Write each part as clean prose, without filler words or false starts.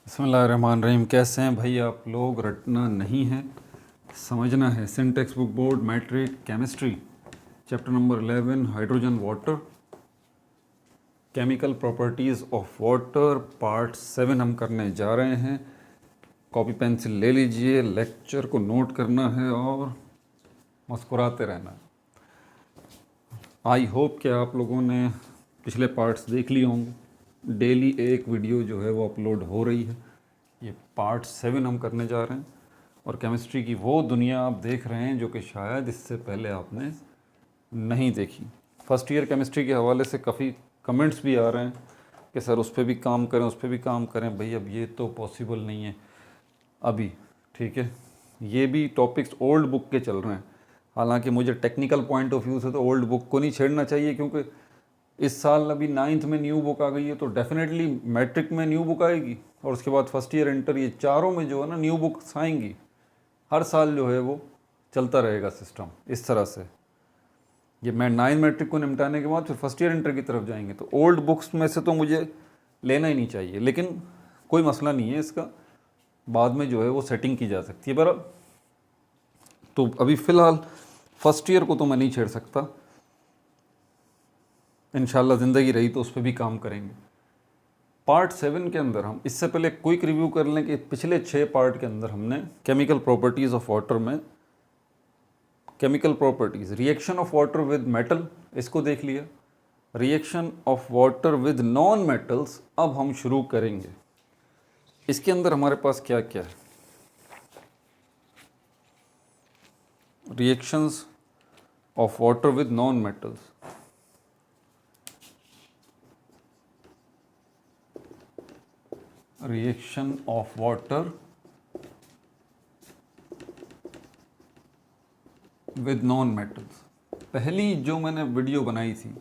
बिस्मिल्लाहिर्रहमानिर्रहीम। कैसे हैं भाई आप लोग? रटना नहीं है, समझना है। Syntax book board matric chemistry chapter number 11 hydrogen water, chemical properties of water part 7 हम करने जा रहे हैं। कॉपी पेंसिल ले लीजिए, लेक्चर को नोट करना है और मुस्कुराते रहना है। आई होप कि आप लोगों ने पिछले पार्ट्स देख लिए होंगे। डेली एक वीडियो जो है वो अपलोड हो रही है। ये पार्ट 7 हम करने जा रहे हैं और केमिस्ट्री की वो दुनिया आप देख रहे हैं जो कि शायद इससे पहले आपने नहीं देखी। फर्स्ट ईयर केमिस्ट्री के हवाले से काफ़ी कमेंट्स भी आ रहे हैं कि सर उस पर भी काम करें, उस पर भी काम करें। भाई अब ये तो पॉसिबल नहीं है अभी, ठीक है। ये भी टॉपिक्स ओल्ड बुक के चल रहे हैं। हालांकि मुझे टेक्निकल पॉइंट ऑफ व्यू से तो ओल्ड बुक को नहीं छेड़ना चाहिए, क्योंकि इस साल अभी 9th में न्यू बुक आ गई है, तो डेफिनेटली मैट्रिक में न्यू बुक आएगी और उसके बाद फर्स्ट ईयर इंटर, ये चारों में जो है ना न्यू बुक्स आएंगी। हर साल जो है वो चलता रहेगा सिस्टम इस तरह से। ये मैं 9 मैट्रिक को निपटाने के बाद फिर फर्स्ट ईयर इंटर की तरफ जाएंगे, तो ओल्ड बुक्स में से तो मुझे लेना ही नहीं चाहिए। लेकिन कोई मसला नहीं है इसका, बाद में जो है वो सेटिंग की जा सकती है। बहरहाल तो अभी फ़िलहाल फर्स्ट ईयर को तो मैं नहीं छेड़ सकता। इंशाल्लाह ज़िंदगी रही तो उस पर भी काम करेंगे। पार्ट 7 के अंदर हम इससे पहले क्विक रिव्यू कर लें कि पिछले 6 पार्ट के अंदर हमने केमिकल प्रॉपर्टीज़ ऑफ वाटर में chemical properties, reaction of water with metal, इसको देख लिया। Reaction of water with non metals अब हम शुरू करेंगे। इसके अंदर हमारे पास क्या क्या है? Reactions of water with non metals. Reaction of water with non metals. पहली जो मैंने वीडियो बनाई थी,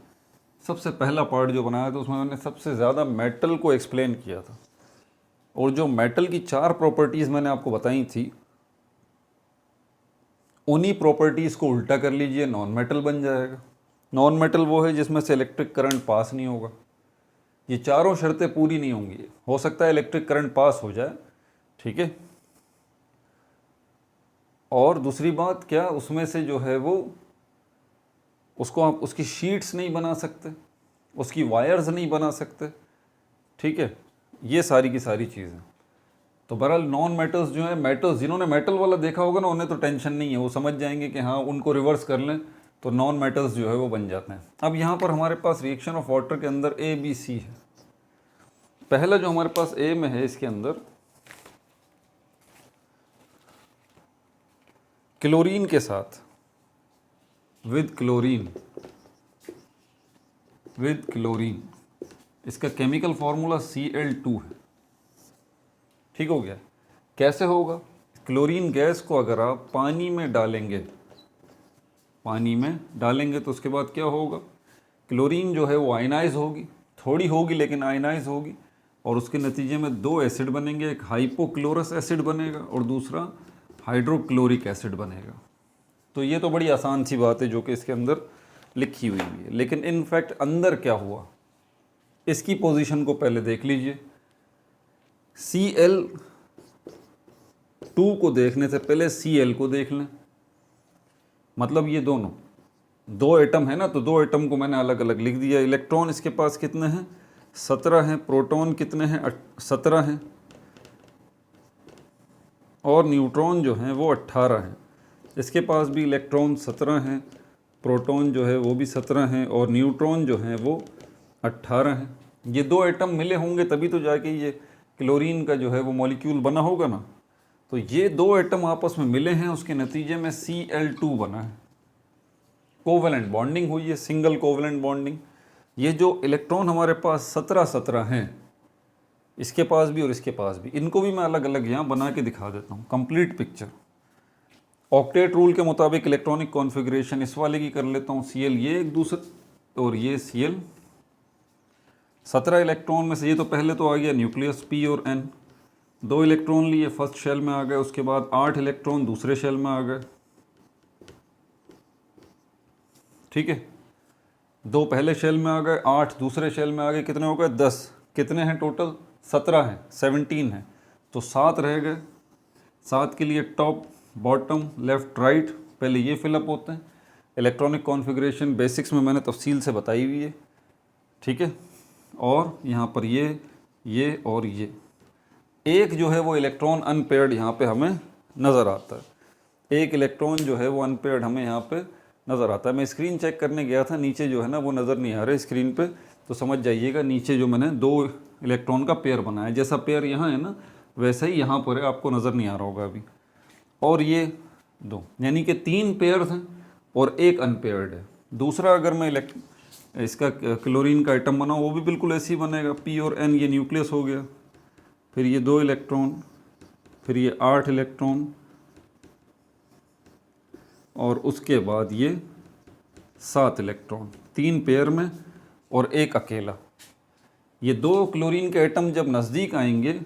सबसे पहला पार्ट जो बनाया था, उसमें मैंने सबसे ज़्यादा मेटल को एक्सप्लेन किया था। और जो मेटल की 4 प्रॉपर्टीज़ मैंने आपको बताई थी, उन्हीं प्रॉपर्टीज़ को उल्टा कर लीजिए, नॉन मेटल बन जाएगा। नॉन मेटल वो है जिसमें से इलेक्ट्रिक करंट पास नहीं होगा। ये चारों शर्तें पूरी नहीं होंगी। हो सकता है इलेक्ट्रिक करंट पास हो जाए, ठीक है। और दूसरी बात क्या, उसमें से जो है वो उसको आप उसकी शीट्स नहीं बना सकते, उसकी वायर्स नहीं बना सकते, ठीक है। ये सारी की सारी चीज़ें। तो बहरहाल नॉन मेटल्स जो है, मेटल्स जिन्होंने मेटल वाला देखा होगा ना, उन्हें तो टेंशन नहीं है, वो समझ जाएंगे कि हाँ उनको रिवर्स कर लें तो नॉन मेटल्स जो है वो बन जाते हैं। अब यहाँ पर हमारे पास रिएक्शन ऑफ वाटर के अंदर ए बी सी है। पहला जो हमारे पास ए में है, इसके अंदर क्लोरीन के साथ, विद क्लोरीन, इसका केमिकल फार्मूला Cl2 है। ठीक हो गया। कैसे होगा? क्लोरीन गैस को अगर आप पानी में डालेंगे तो उसके बाद क्या होगा? क्लोरीन जो है वो आयनाइज होगी, थोड़ी होगी लेकिन आयनाइज होगी, और उसके नतीजे में 2 एसिड बनेंगे। एक हाइपोक्लोरस एसिड बनेगा और दूसरा हाइड्रोक्लोरिक एसिड बनेगा। तो ये तो बड़ी आसान सी बात है जो कि इसके अंदर लिखी हुई है। लेकिन इनफैक्ट अंदर क्या हुआ, इसकी पोजीशन को पहले देख लीजिए। Cl2 को देखने से पहले Cl को देख लें। मतलब ये दोनों 2 एटम है ना, तो 2 एटम को मैंने अलग अलग लिख दिया। इलेक्ट्रॉन इसके पास कितने हैं? 17 हैं। प्रोटॉन कितने हैं? 17 हैं। और न्यूट्रॉन जो हैं वो 18 हैं। इसके पास भी इलेक्ट्रॉन 17 हैं, प्रोटॉन जो है वो भी 17 हैं, और न्यूट्रॉन जो हैं वो 18 हैं। ये 2 एटम मिले होंगे तभी तो जाके ये क्लोरीन का जो है वो मॉलिक्यूल बना होगा ना। तो ये 2 एटम आपस में मिले हैं, उसके नतीजे में Cl2 बना है। कोवेलेंट बॉन्डिंग हुई है, सिंगल कोवेलेंट बॉन्डिंग। ये जो इलेक्ट्रॉन हमारे पास 17 हैं, इसके पास भी और इसके पास भी, इनको भी मैं अलग अलग यहाँ बना के दिखा देता हूँ, कंप्लीट पिक्चर। ऑक्टेट रूल के मुताबिक इलेक्ट्रॉनिक कॉन्फ़िगरेशन इस वाले की कर लेता हूँ। Cl ये एक दूसरे, और ये Cl। 17 इलेक्ट्रॉन में से ये तो पहले तो आ गया न्यूक्लियस P और N। 2 इलेक्ट्रॉन लिए फर्स्ट शेल में आ गए, उसके बाद 8 इलेक्ट्रॉन दूसरे शेल में आ गए, ठीक है। 2 पहले शेल में आ गए, 8 दूसरे शेल में आ गए, कितने हो गए? 10। कितने हैं टोटल? 17 हैं, 17 हैं। तो 7 रह गए। 7 के लिए टॉप बॉटम लेफ़्ट राइट पहले ये फिलअप होते हैं। इलेक्ट्रॉनिक कॉन्फ़िगरेशन बेसिक्स में मैंने तफसील से बताई हुई है, ठीक है। और यहाँ पर ये और ये एक जो है वो इलेक्ट्रॉन अनपेयर्ड यहाँ पे हमें नज़र आता है। एक इलेक्ट्रॉन जो है वो अनपेयर्ड हमें यहाँ पे नज़र आता है। मैं स्क्रीन चेक करने गया था, नीचे जो है ना वो नज़र नहीं आ रहा स्क्रीन पे, तो समझ जाइएगा नीचे जो मैंने 2 इलेक्ट्रॉन का पेयर बनाया, जैसा पेयर यहाँ है ना वैसा ही यहाँ पर है, आपको नज़र नहीं आ रहा होगा अभी। और ये 2, यानी कि 3 पेयर्स हैं और एक अनपेयर्ड है। दूसरा अगर मैं इसका क्लोरीन का आइटम बनाऊँ वो भी बिल्कुल ऐसे ही बनेगा। P और N ये न्यूक्लियस हो गया, फिर ये 2 इलेक्ट्रॉन, फिर ये 8 इलेक्ट्रॉन, और उसके बाद ये 7 इलेक्ट्रॉन, 3 पेयर में और एक अकेला। ये 2 क्लोरीन के एटम जब नज़दीक आएंगे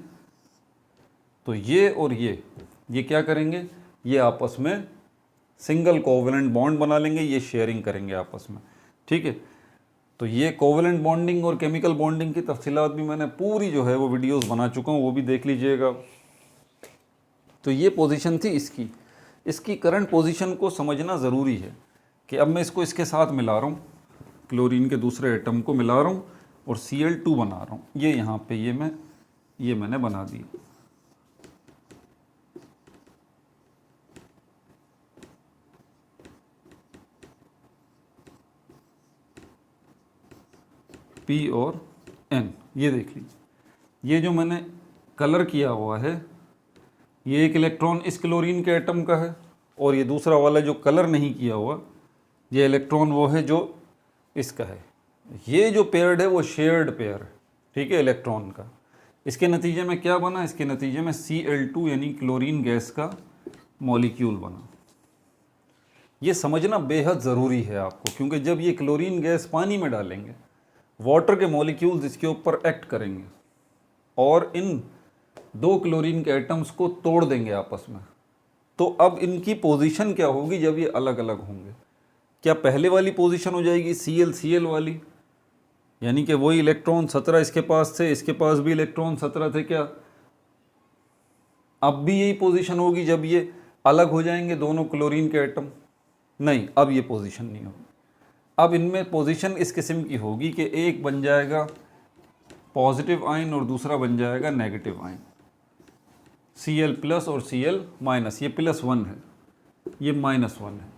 तो ये और ये क्या करेंगे, ये आपस में सिंगल कोवलेंट बॉन्ड बना लेंगे, ये शेयरिंग करेंगे आपस में, ठीक है। तो ये कोवलेंट बॉन्डिंग और केमिकल बॉन्डिंग की तफसीलात भी मैंने पूरी जो है वो वीडियोस बना चुका हूँ, वो भी देख लीजिएगा। तो ये पोजीशन थी इसकी करंट पोजीशन को समझना ज़रूरी है कि अब मैं इसको इसके साथ मिला रहा हूँ, क्लोरीन के दूसरे एटम को मिला रहा हूँ और Cl2 बना रहा हूँ। ये यहाँ पे ये मैंने बना दी। P और N, ये देख लीजिए, ये जो मैंने कलर किया हुआ है ये एक इलेक्ट्रॉन इस क्लोरीन के एटम का है, और ये दूसरा वाला जो कलर नहीं किया हुआ ये इलेक्ट्रॉन वो है जो इसका है। ये जो पेयर्ड है वो शेयर्ड पेयर है, ठीक है, इलेक्ट्रॉन का। इसके नतीजे में क्या बना, इसके नतीजे में Cl2 यानी क्लोरीन गैस का मॉलिक्यूल बना। ये समझना बेहद ज़रूरी है आपको, क्योंकि जब ये क्लोरीन गैस पानी में डालेंगे वाटर के मॉलिक्यूल्स इसके ऊपर एक्ट करेंगे और इन 2 क्लोरीन के एटम्स को तोड़ देंगे आपस में। तो अब इनकी पोजीशन क्या होगी जब ये अलग अलग होंगे? क्या पहले वाली पोजीशन हो जाएगी Cl वाली, यानी कि वही इलेक्ट्रॉन 17 इसके पास थे, इसके पास भी इलेक्ट्रॉन 17 थे, क्या अब भी यही पोजीशन होगी जब ये अलग हो जाएंगे दोनों क्लोरीन के एटम? नहीं, अब ये पोजीशन नहीं होगी। अब इनमें पोजीशन इस किस्म की होगी कि एक बन जाएगा पॉजिटिव आयन और दूसरा बन जाएगा नेगेटिव आयन, Cl+ और Cl-, ये +1 है, ये -1 है।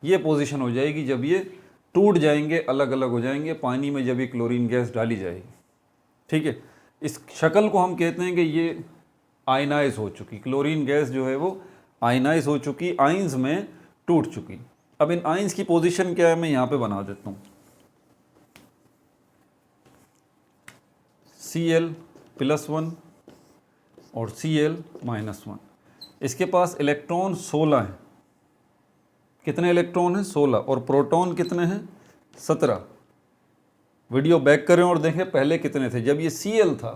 ये पोजीशन हो जाएगी जब ये टूट जाएंगे, अलग अलग हो जाएंगे पानी में जब ये क्लोरीन गैस डाली जाएगी, ठीक है। इस शक्ल को हम कहते हैं कि ये आयनाइज हो चुकी, क्लोरीन गैस जो है वो आयनाइज हो चुकी, आइंस में टूट चुकी। अब इन आइंस की पोजीशन क्या है मैं यहाँ पे बना देता हूँ। Cl+1 और Cl-1, इसके पास इलेक्ट्रॉन 16 हैं। कितने इलेक्ट्रॉन हैं? 16। और प्रोटॉन कितने हैं? 17। वीडियो बैक करें और देखें पहले कितने थे। जब ये Cl था,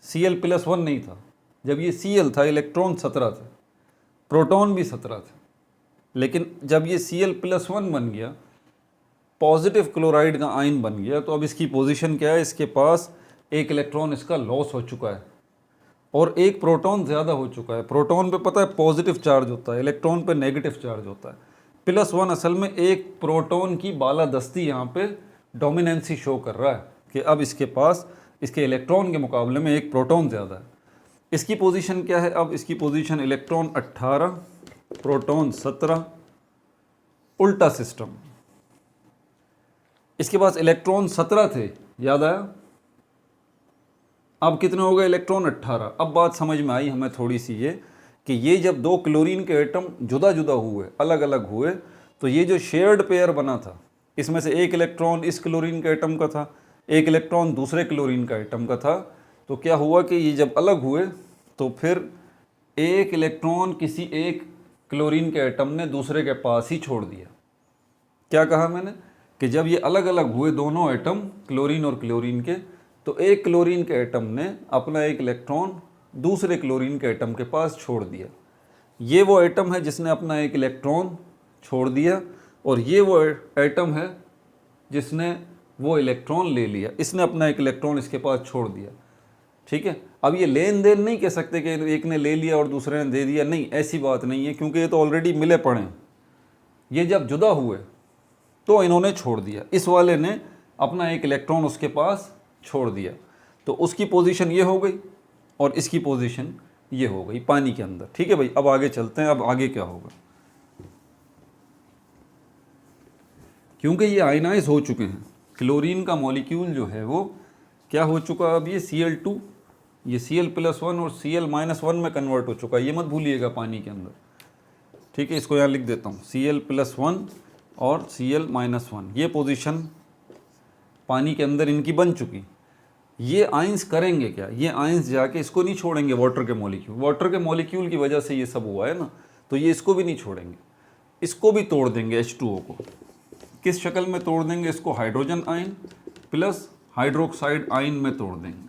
Cl+1 नहीं था, जब ये Cl था इलेक्ट्रॉन 17 थे, प्रोटॉन भी 17 थे। लेकिन जब ये Cl+1 बन गया, पॉजिटिव क्लोराइड का आयन बन गया, तो अब इसकी पोजीशन क्या है? इसके पास एक इलेक्ट्रॉन इसका लॉस हो चुका है और एक प्रोटॉन ज़्यादा हो चुका है। प्रोटॉन पे पता है पॉजिटिव चार्ज होता है, इलेक्ट्रॉन पे नेगेटिव चार्ज होता है। +1 असल में एक प्रोटॉन की बालादस्ती यहाँ पे डोमिनेंसी शो कर रहा है कि अब इसके पास इसके इलेक्ट्रॉन के मुकाबले में एक प्रोटॉन ज़्यादा है। इसकी पोजीशन क्या है? अब इसकी पोजीशन इलेक्ट्रॉन 18, प्रोटॉन 17, उल्टा सिस्टम। इसके पास इलेक्ट्रॉन 17 थे, याद आया? अब कितने हो गए? इलेक्ट्रॉन 18। अब बात समझ में आई हमें थोड़ी सी ये कि ये जब 2 क्लोरीन के एटम जुदा जुदा हुए, अलग अलग हुए, तो ये जो शेयर्ड पेयर बना था, इसमें से एक इलेक्ट्रॉन इस क्लोरीन के एटम का था, एक इलेक्ट्रॉन दूसरे क्लोरीन का एटम का था। तो क्या हुआ कि ये जब अलग हुए तो फिर एक इलेक्ट्रॉन किसी एक क्लोरीन के एटम ने दूसरे के पास ही छोड़ दिया। क्या कहा मैंने? कि जब ये अलग अलग हुए दोनों एटम, क्लोरीन और क्लोरीन के, तो एक क्लोरीन के एटम ने अपना एक इलेक्ट्रॉन दूसरे क्लोरीन के एटम के पास छोड़ दिया। ये वो एटम है जिसने अपना एक इलेक्ट्रॉन छोड़ दिया, और ये वो एटम है जिसने वो इलेक्ट्रॉन ले लिया। इसने अपना एक इलेक्ट्रॉन इसके पास छोड़ दिया। ठीक है। अब ये लेन देन नहीं कह सकते कि एक ने ले लिया और दूसरे ने दे दिया, नहीं, ऐसी बात नहीं है, क्योंकि ये तो ऑलरेडी मिले पड़े हैं। ये जब जुदा हुए तो इन्होंने छोड़ दिया, इस वाले ने अपना एक इलेक्ट्रॉन उसके पास छोड़ दिया, तो उसकी पोजीशन ये हो गई और इसकी पोजीशन ये हो गई पानी के अंदर। ठीक है भाई, अब आगे चलते हैं। अब आगे क्या होगा, क्योंकि ये आयनाइज हो चुके हैं, क्लोरीन का मॉलिक्यूल जो है वो क्या हो चुका, अब ये Cl2, ये Cl+1 और Cl-1 में कन्वर्ट हो चुका है, ये मत भूलिएगा पानी के अंदर। ठीक है, इसको यहाँ लिख देता हूँ, Cl+1 और Cl-1, ये पोजीशन पानी के अंदर इनकी बन चुकी। ये आयंस करेंगे क्या, ये आयंस जाके इसको नहीं छोड़ेंगे, वाटर के मॉलिक्यूल, वाटर के मॉलिक्यूल की वजह से ये सब हुआ है ना, तो ये इसको भी नहीं छोड़ेंगे, इसको भी तोड़ देंगे H2O को। किस शक्ल में तोड़ देंगे इसको, hydrogen ion plus hydroxide ion में तोड़ देंगे,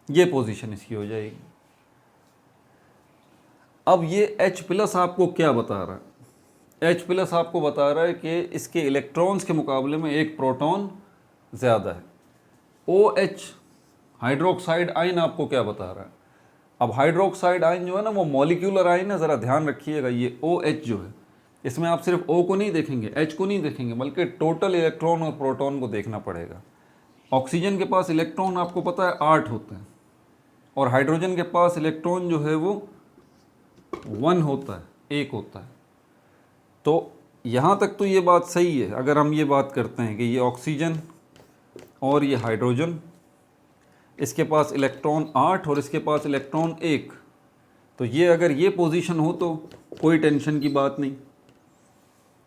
ये पोजीशन इसकी हो जाएगी। अब ये H+ आपको क्या बता रहा है, H+ आपको बता रहा है कि इसके इलेक्ट्रॉन्स के मुकाबले में एक प्रोटॉन ज़्यादा है। OH हाइड्रोक्साइड आयन आपको क्या बता रहा है, अब हाइड्रोक्साइड आयन जो है ना वो मॉलिक्यूलर आयन है, ज़रा ध्यान रखिएगा। ये OH जो है, इसमें आप सिर्फ O को नहीं देखेंगे, H को नहीं देखेंगे, बल्कि टोटल इलेक्ट्रॉन और प्रोटॉन को देखना पड़ेगा। ऑक्सीजन के पास इलेक्ट्रॉन आपको पता है 8 होते हैं, और हाइड्रोजन के पास इलेक्ट्रॉन जो है वो 1 होता है, 1 होता है। तो यहाँ तक तो ये बात सही है। अगर हम ये बात करते हैं कि ये ऑक्सीजन और ये हाइड्रोजन, इसके पास इलेक्ट्रॉन 8 और इसके पास इलेक्ट्रॉन 1, तो ये अगर ये पोजीशन हो तो कोई टेंशन की बात नहीं।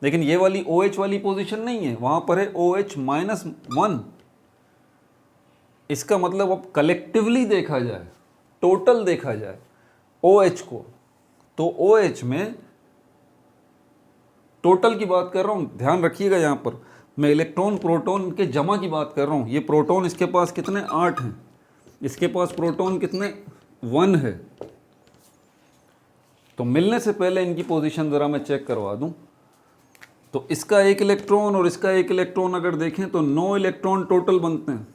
लेकिन ये वाली OH वाली पोजीशन नहीं है, वहाँ पर है OH-1। इसका मतलब अब कलेक्टिवली देखा जाए, टोटल देखा जाए OH को, तो OH में टोटल की बात कर रहा हूँ, ध्यान रखिएगा। यहाँ पर मैं इलेक्ट्रॉन प्रोटॉन के जमा की बात कर रहा हूँ। ये प्रोटॉन इसके पास कितने 8 हैं, इसके पास प्रोटॉन कितने 1 है। तो मिलने से पहले इनकी पोजीशन ज़रा मैं चेक करवा दूँ, तो इसका एक इलेक्ट्रॉन और इसका एक इलेक्ट्रॉन अगर देखें तो 9 इलेक्ट्रॉन टोटल बनते हैं।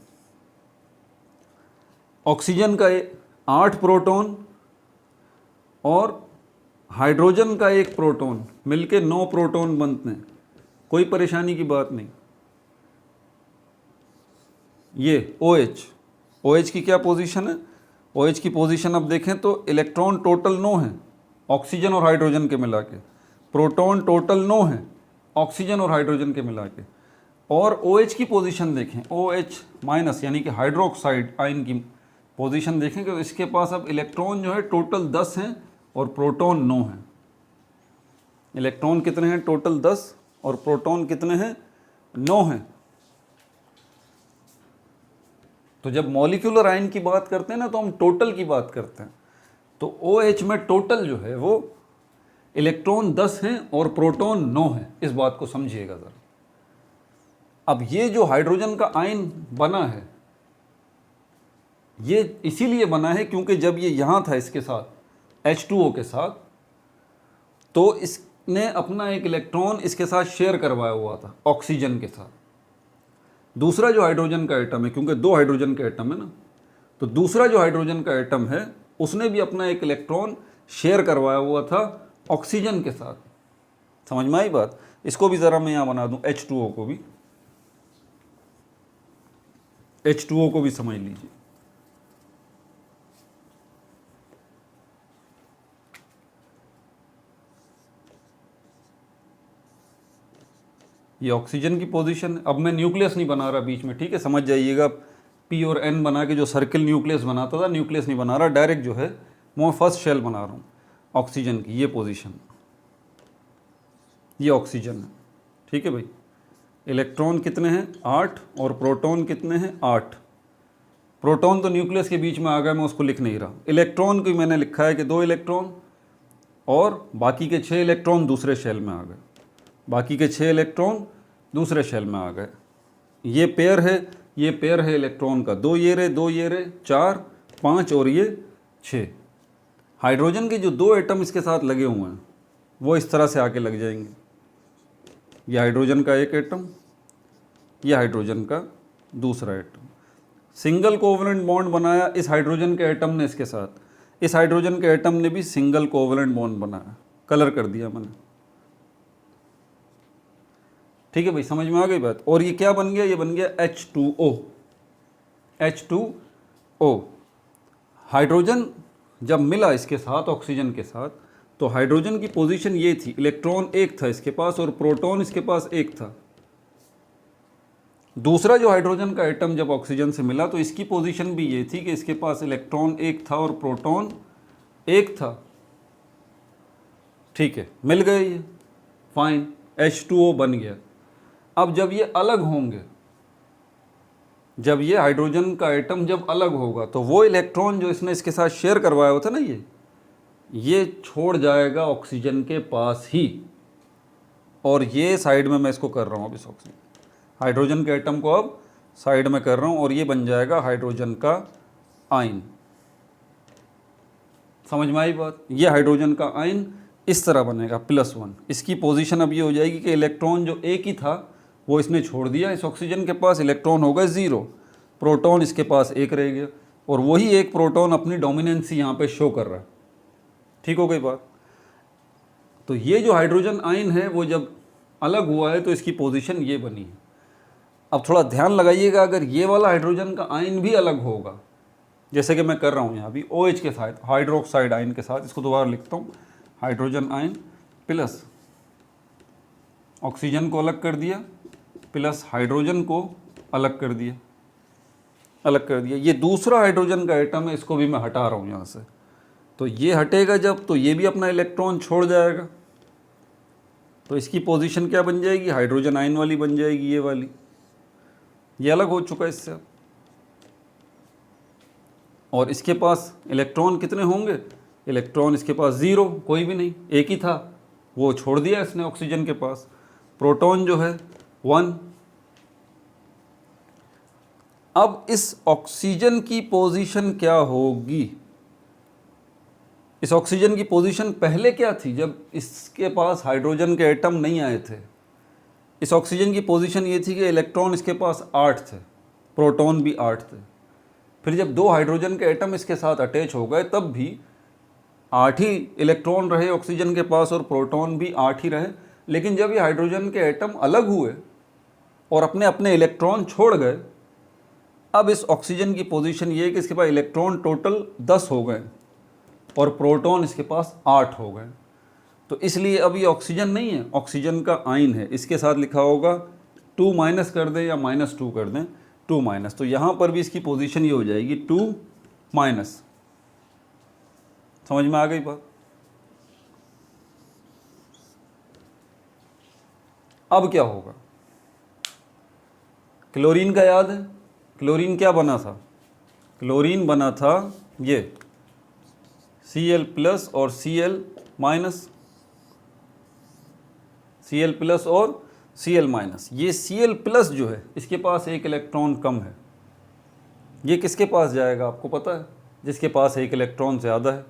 ऑक्सीजन का 8 प्रोटॉन और हाइड्रोजन का 1 प्रोटॉन मिलके 9 प्रोटॉन बनते हैं, कोई परेशानी की बात नहीं। ये OH की क्या पोजीशन है, OH की पोजीशन अब देखें तो इलेक्ट्रॉन टोटल 9 है ऑक्सीजन और हाइड्रोजन के मिला के, प्रोटॉन टोटल 9 है ऑक्सीजन और हाइड्रोजन के मिला के। और OH की पोजीशन देखें, OH- यानी कि हाइड्रोक्साइड आयन की पोजीशन देखें कि इसके पास अब इलेक्ट्रॉन जो है टोटल 10 हैं और प्रोटॉन 9 हैं। इलेक्ट्रॉन कितने हैं टोटल 10 और प्रोटॉन कितने हैं 9 हैं। तो जब मॉलिक्यूलर आयन की बात करते हैं ना तो हम टोटल की बात करते हैं। तो OH में टोटल जो है वो इलेक्ट्रॉन 10 हैं और प्रोटॉन 9 हैं, इस बात को समझिएगा ज़रा। अब ये जो हाइड्रोजन का आयन बना है ये इसीलिए बना है क्योंकि जब ये यहाँ था इसके साथ H2O के साथ, तो इसने अपना एक इलेक्ट्रॉन इसके साथ शेयर करवाया हुआ था ऑक्सीजन के साथ। दूसरा जो हाइड्रोजन का एटम है, क्योंकि 2 हाइड्रोजन के एटम है ना, तो दूसरा जो हाइड्रोजन का एटम है उसने भी अपना एक इलेक्ट्रॉन शेयर करवाया हुआ था ऑक्सीजन के साथ। समझ में आई बात। इसको भी ज़रा मैं यहाँ बना दूँ, H2O को भी, H2O को भी समझ लीजिए। ये ऑक्सीजन की पोजीशन। अब मैं न्यूक्लियस नहीं बना रहा बीच में, ठीक है, समझ जाइएगा। P और N बना के जो सर्किल न्यूक्लियस बनाता था, न्यूक्लियस नहीं बना रहा, डायरेक्ट जो है मैं फर्स्ट शेल बना रहा हूँ ऑक्सीजन की। ये पोजीशन, ये ऑक्सीजन है, ठीक है भाई। इलेक्ट्रॉन कितने हैं 8 और प्रोटॉन कितने हैं 8। प्रोटॉन तो न्यूक्लियस के बीच में आ गया, मैं उसको लिख नहीं रहा। इलेक्ट्रॉन की मैंने लिखा है कि 2 इलेक्ट्रॉन और बाकी के 6 इलेक्ट्रॉन दूसरे शेल में आ गए, बाकी के 6 इलेक्ट्रॉन दूसरे शेल में आ गए। ये पेयर है, ये पेयर है इलेक्ट्रॉन का, 2 ये रहे, 2 ये रहे, 4 5 और ये 6। हाइड्रोजन के जो 2 एटम इसके साथ लगे हुए हैं वो इस तरह से आके लग जाएंगे। ये हाइड्रोजन का एक एटम, ये हाइड्रोजन का दूसरा एटम। सिंगल कोवलेंट बॉन्ड बनाया इस हाइड्रोजन के एटम ने इसके साथ, इस हाइड्रोजन के एटम ने भी सिंगल कोवलेंट बॉन्ड बनाया, कलर कर दिया मैंने। ठीक है भाई, समझ में आ गई बात। और ये क्या बन गया, ये बन गया H2O। H2O हाइड्रोजन जब मिला इसके साथ ऑक्सीजन के साथ, तो हाइड्रोजन की पोजीशन ये थी, इलेक्ट्रॉन एक था इसके पास और प्रोटॉन इसके पास एक था। दूसरा जो हाइड्रोजन का एटम जब ऑक्सीजन से मिला तो इसकी पोजीशन भी ये थी कि इसके पास इलेक्ट्रॉन एक था और प्रोटॉन एक था। ठीक है, मिल गए ये, फाइन, H2O बन गया। अब जब ये अलग होंगे, जब ये हाइड्रोजन का एटम जब अलग होगा तो वो इलेक्ट्रॉन जो इसने इसके साथ शेयर करवाया हुआ था ना, ये छोड़ जाएगा ऑक्सीजन के पास ही। और ये साइड में मैं इसको कर रहा हूँ अब, इस ऑक्सीजन हाइड्रोजन के एटम को अब साइड में कर रहा हूँ और ये बन जाएगा हाइड्रोजन का आयन। समझ में आई बात। ये हाइड्रोजन का आयन इस तरह बनेगा +1। इसकी पोजीशन अब ये हो जाएगी कि इलेक्ट्रॉन जो एक ही था वो इसने छोड़ दिया, इस ऑक्सीजन के पास इलेक्ट्रॉन हो गए 0, प्रोटॉन इसके पास एक रह गया और वही एक प्रोटॉन अपनी डोमिनेंसी यहाँ पे शो कर रहा है। ठीक हो गई बात। तो ये जो हाइड्रोजन आयन है वो जब अलग हुआ है तो इसकी पोजीशन ये बनी है। अब थोड़ा ध्यान लगाइएगा, अगर ये वाला हाइड्रोजन का आयन भी अलग होगा, जैसे कि मैं कर रहा हूँ यहाँ भी OH के साथ, हाइड्रोक्साइड आयन के साथ, इसको दोबारा लिखता हूँ, हाइड्रोजन आयन प्लस ऑक्सीजन को अलग कर दिया प्लस हाइड्रोजन को अलग कर दिया, अलग कर दिया। ये दूसरा हाइड्रोजन का एटम है, इसको भी मैं हटा रहा हूँ यहाँ से। तो ये हटेगा जब, तो ये भी अपना इलेक्ट्रॉन छोड़ जाएगा, तो इसकी पोजीशन क्या बन जाएगी, हाइड्रोजन आयन वाली बन जाएगी, ये वाली। ये अलग हो चुका है इससे अब। और इसके पास इलेक्ट्रॉन कितने होंगे, इलेक्ट्रॉन इसके पास 0, कोई भी नहीं, एक ही था, वो छोड़ दिया इसने ऑक्सीजन के पास। प्रोटॉन जो है 1। अब इस ऑक्सीजन की पोजीशन क्या होगी, इस ऑक्सीजन की पोजीशन पहले क्या थी जब इसके पास हाइड्रोजन के एटम नहीं आए थे। इस ऑक्सीजन की पोजीशन ये थी कि इलेक्ट्रॉन इसके पास 8 थे, प्रोटॉन भी 8 थे। फिर जब 2 हाइड्रोजन के एटम इसके साथ अटैच हो गए तब भी 8 ही इलेक्ट्रॉन रहे ऑक्सीजन के पास और प्रोटॉन भी 8 ही रहे। लेकिन जब ये हाइड्रोजन के एटम अलग हुए और अपने अपने इलेक्ट्रॉन छोड़ गए, अब इस ऑक्सीजन की पोजीशन ये है कि इसके पास इलेक्ट्रॉन टोटल 10 हो गए और प्रोटॉन इसके पास 8 हो गए। तो इसलिए अब ये ऑक्सीजन नहीं है, ऑक्सीजन का आयन है। इसके साथ लिखा होगा 2 माइनस कर दें या -2 कर दें, 2 माइनस। तो यहाँ पर भी इसकी पोजीशन ये हो जाएगी 2 माइनस। समझ में आ गई बात। अब क्या होगा, क्लोरीन का याद है, क्लोरीन क्या बना था, क्लोरीन बना था ये Cl+ और Cl-, Cl+ और Cl-। ये Cl+ जो है इसके पास एक इलेक्ट्रॉन कम है। ये किसके पास जाएगा आपको पता है, जिसके पास एक इलेक्ट्रॉन ज़्यादा है।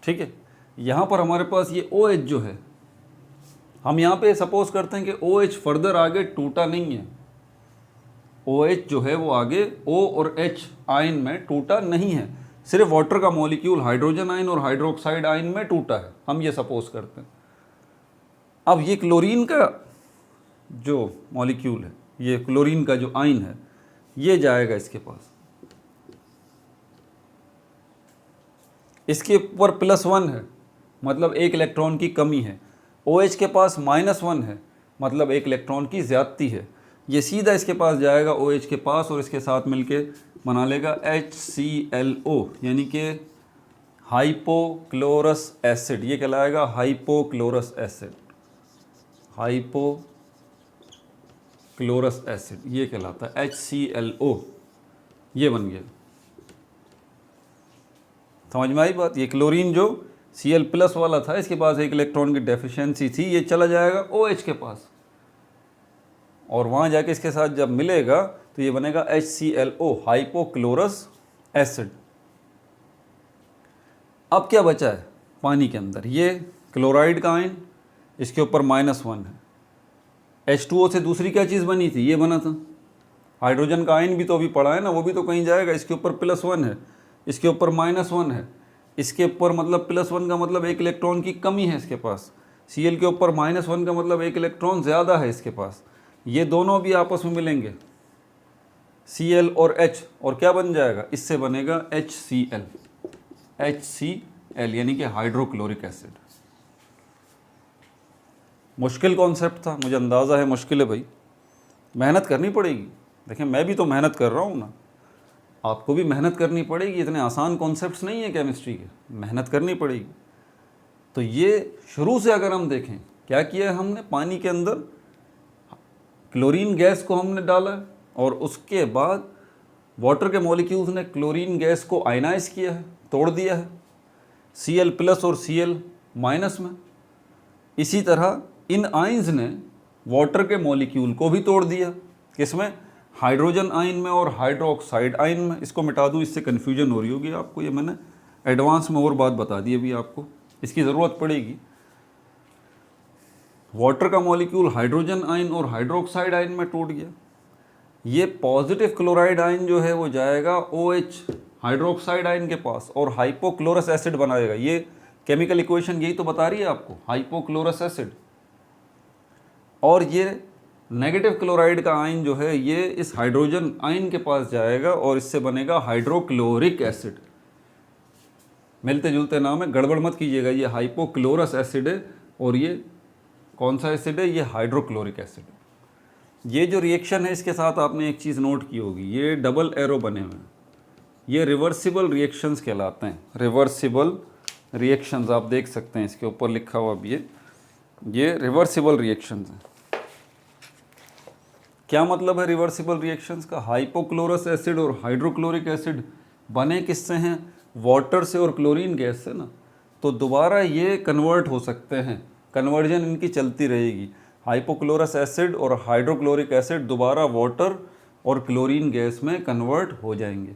ठीक है, यहाँ पर हमारे पास ये OH जो है, हम यहाँ पे सपोज करते हैं कि OH फर्दर आगे टूटा नहीं है। OH जो है वो आगे O और H आयन में टूटा नहीं है, सिर्फ वाटर का मॉलिक्यूल हाइड्रोजन आयन और हाइड्रोक्साइड आयन में टूटा है, हम ये सपोज करते हैं। अब ये क्लोरीन का जो मॉलिक्यूल है, ये क्लोरीन का जो आयन है, ये जाएगा इसके पास, इसके ऊपर +1 है, मतलब एक इलेक्ट्रॉन की कमी है। OH के पास -1 है, मतलब एक इलेक्ट्रॉन की ज़्यादती है। ये सीधा इसके पास जाएगा OH के पास और इसके साथ मिलके बना लेगा HClO, यानी कि हाइपोक्लोरस एसिड। ये कहलाएगा हाइपोक्लोरस एसिड, हाइपोक्लोरस एसिड ये कहलाता है HClO। ये बन गया। समझ में आई बात। ये क्लोरीन जो Cl+ वाला था, इसके पास एक इलेक्ट्रॉन की डेफिशिएंसी थी, ये चला जाएगा OH के पास और वहाँ जाके इसके साथ जब मिलेगा तो ये बनेगा HClO, हाइपोक्लोरस एसिड। अब क्या बचा है पानी के अंदर, ये क्लोराइड का आयन, इसके ऊपर -1 है। H2O से दूसरी क्या चीज़ बनी थी, ये बना था हाइड्रोजन का आयन भी तो अभी पढ़ा है ना, वो भी तो कहीं जाएगा। इसके ऊपर +1 है, इसके ऊपर -1 है, इसके ऊपर मतलब +1 का मतलब 1 इलेक्ट्रॉन की कमी है इसके पास। Cl के ऊपर -1 का मतलब 1 इलेक्ट्रॉन ज़्यादा है इसके पास। ये दोनों भी आपस में मिलेंगे, Cl और H, और क्या बन जाएगा, इससे बनेगा HCl, HCl यानी कि हाइड्रोक्लोरिक एसिड। मुश्किल कॉन्सेप्ट था, मुझे अंदाज़ा है मुश्किल है भाई, मेहनत करनी पड़ेगी। देखिए मैं भी तो मेहनत कर रहा हूँ ना, आपको भी मेहनत करनी पड़ेगी। इतने आसान कॉन्सेप्ट्स नहीं है केमिस्ट्री के, मेहनत करनी पड़ेगी। तो ये शुरू से अगर हम देखें, क्या किया है हमने, पानी के अंदर क्लोरीन गैस को हमने डाला और उसके बाद वाटर के मॉलिक्यूल्स ने क्लोरीन गैस को आयनाइज किया है, तोड़ दिया है, Cl+ और Cl- में। इसी तरह इन आयंस ने वाटर के मॉलिक्यूल को भी तोड़ दिया, किसमें, हाइड्रोजन आयन में और हाइड्रोक्साइड आयन में। इसको मिटा दूं, इससे कन्फ्यूजन हो रही होगी आपको, ये मैंने एडवांस में और बात बता दी अभी, आपको इसकी ज़रूरत पड़ेगी। वाटर का मॉलिक्यूल हाइड्रोजन आयन और हाइड्रोक्साइड आयन में टूट गया। ये पॉजिटिव क्लोराइड आयन जो है वो जाएगा OH हाइड्रोक्साइड आयन के पास और हाइपोक्लोरस एसिड बनाएगा। ये केमिकल इक्वेशन यही तो बता रही है आपको, हाइपोक्लोरस एसिड। और ये नेगेटिव क्लोराइड का आयन जो है ये इस हाइड्रोजन आयन के पास जाएगा और इससे बनेगा हाइड्रोक्लोरिक एसिड। मिलते जुलते नाम है, गड़बड़ मत कीजिएगा। ये हाइपोक्लोरस एसिड है और ये कौन सा एसिड है, ये हाइड्रोक्लोरिक एसिड है। ये जो रिएक्शन है इसके साथ आपने एक चीज़ नोट की होगी, ये डबल एरो बने हुए हैं, ये रिवर्सिबल रिएक्शंस कहलाते हैं। रिवर्सिबल रिएक्शंस आप देख सकते हैं, इसके ऊपर लिखा हुआ भी ये रिवर्सिबल रिएक्शंस हैं। क्या मतलब है रिवर्सिबल रिएक्शंस का, हाइपोक्लोरस एसिड और हाइड्रोक्लोरिक एसिड बने किससे हैं, वाटर से और क्लोरीन गैस से ना, तो दोबारा ये कन्वर्ट हो सकते हैं, कन्वर्जन इनकी चलती रहेगी। हाइपोक्लोरस एसिड और हाइड्रोक्लोरिक एसिड दोबारा वाटर और क्लोरीन गैस में कन्वर्ट हो जाएंगे,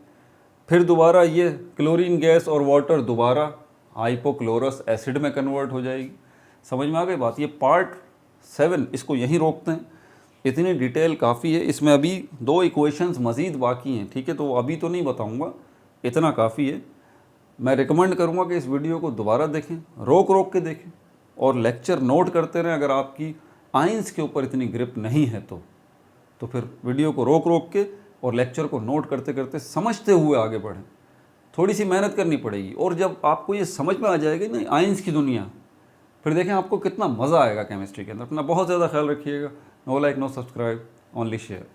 फिर दोबारा ये क्लोरीन गैस और वाटर दोबारा हाइपोक्लोरस एसिड में कन्वर्ट हो जाएगी। समझ में आ गई बात। ये पार्ट 7, इसको यहीं रोकते हैं, इतनी डिटेल काफ़ी है इसमें, अभी 2 इक्वेशंस मज़ीद बाकी हैं, ठीक है, तो अभी तो नहीं बताऊंगा, इतना काफ़ी है। मैं रिकमेंड करूंगा कि इस वीडियो को दोबारा देखें, रोक रोक के देखें और लेक्चर नोट करते रहें। अगर आपकी आइंस के ऊपर इतनी ग्रिप नहीं है तो फिर वीडियो को रोक रोक के और लेक्चर को नोट करते करते समझते हुए आगे बढ़ें। थोड़ी सी मेहनत करनी पड़ेगी, और जब आपको ये समझ में आ जाएगी ना आइंस की दुनिया, फिर देखें आपको कितना मज़ा आएगा केमिस्ट्री के अंदर। अपना बहुत ज़्यादा ख्याल रखिएगा। No like no subscribe, only share.